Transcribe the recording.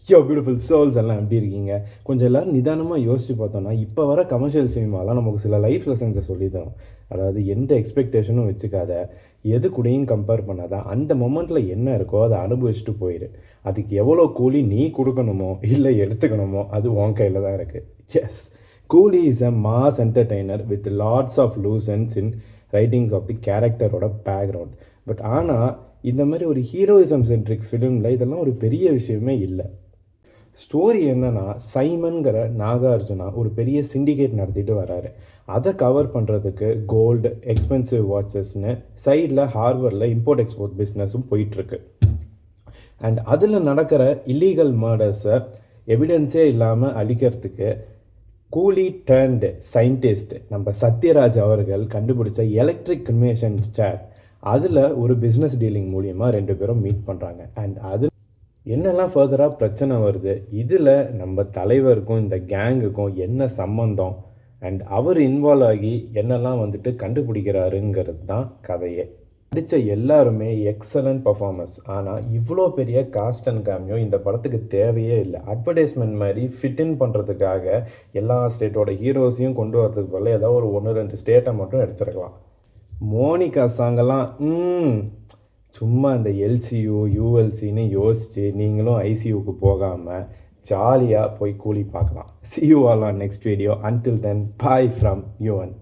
Beautiful souls எல்லாம் எப்படி இருக்கீங்க? கொஞ்சம் எல்லோரும் நிதானமாக யோசித்து பார்த்தோன்னா இப்போ வர கமர்ஷியல் சினிமாலாம் நமக்கு சில லைஃப் லெசன்ஸை சொல்லி தரும். அதாவது எந்த எக்ஸ்பெக்டேஷனும் வச்சுக்காத, எது கூடயும் கம்பேர் பண்ணாத, அந்த மொமெண்ட்டில் என்ன இருக்கோ அதை அனுபவிச்சுட்டு போயிடு. அதுக்கு எவ்வளோ கூலி நீ கொடுக்கணுமோ இல்லை எடுத்துக்கணுமோ அது உன் கையில் தான் இருக்குது. Yes, Coolie is a mass entertainer with lots of loose ends in writings of the கேரக்டரோட பேக்ரவுண்ட். பட் ஆனால் இந்த மாதிரி ஒரு ஹீரோயிசம் சென்ட்ரிக் ஃபிலிமில் இதெல்லாம் ஒரு பெரிய விஷயமே இல்லை. ஸ்டோரி என்னென்னா, சைமன்கிற நாகார்ஜுனா ஒரு பெரிய சிண்டிகேட் நடத்திட்டு வராரு. அதை கவர் பண்ணுறதுக்கு கோல்டு, எக்ஸ்பென்சிவ் வாட்சஸ்னு சைடில் ஹார்பரில் இம்போர்ட் எக்ஸ்போர்ட் பிஸ்னஸும் போயிட்டுருக்கு. அண்ட் அதில் நடக்கிற இல்லீகல் மர்டர்ஸை எவிடன்ஸே இல்லாமல் அழிக்கிறதுக்கு கூலி டர்ன்டு சயின்டிஸ்ட் நம்ம சத்யராஜ் அவர்கள் கண்டுபிடிச்ச எலக்ட்ரிக் கிரிமேஷன் சேர், அதில் ஒரு பிஸ்னஸ் டீலிங் மூலிமா 2 பேரும் மீட் பண்ணுறாங்க. அண்ட் அது என்னெல்லாம் ஃபர்தராக பிரச்சனை வருது, இதில் நம்ம தலைவருக்கும் இந்த கேங்குக்கும் என்ன சம்மந்தம், அண்ட் அவர் இன்வால்வ் ஆகி என்னெல்லாம் வந்துட்டு கண்டுபிடிக்கிறாருங்கிறது தான் கதையே. நடித்த எல்லாருமே எக்ஸலண்ட் பர்ஃபார்மன்ஸ். ஆனால் இவ்வளோ பெரிய காஸ்ட் அண்ட் கேமியோ இந்த படத்துக்கு தேவையே இல்லை. அட்வர்டைஸ்மெண்ட் மாதிரி ஃபிட்டின் பண்ணுறதுக்காக எல்லா ஸ்டேட்டோட ஹீரோஸையும் கொண்டு வரதுக்கு பதில் ஏதோ ஒரு 1-2 ஸ்டேட்டை மட்டும் எடுத்துருக்கலாம். மோனிகா சாங்கெல்லாம் சும்மா இந்த எல்சியூ யூஎல்சின்னு யோசித்து நீங்களும் ஐசியூக்கு போகாமல் ஜாலியாக போய் கூலி பார்க்கலாம். See you all on next video. Until then, bye from Yuvan.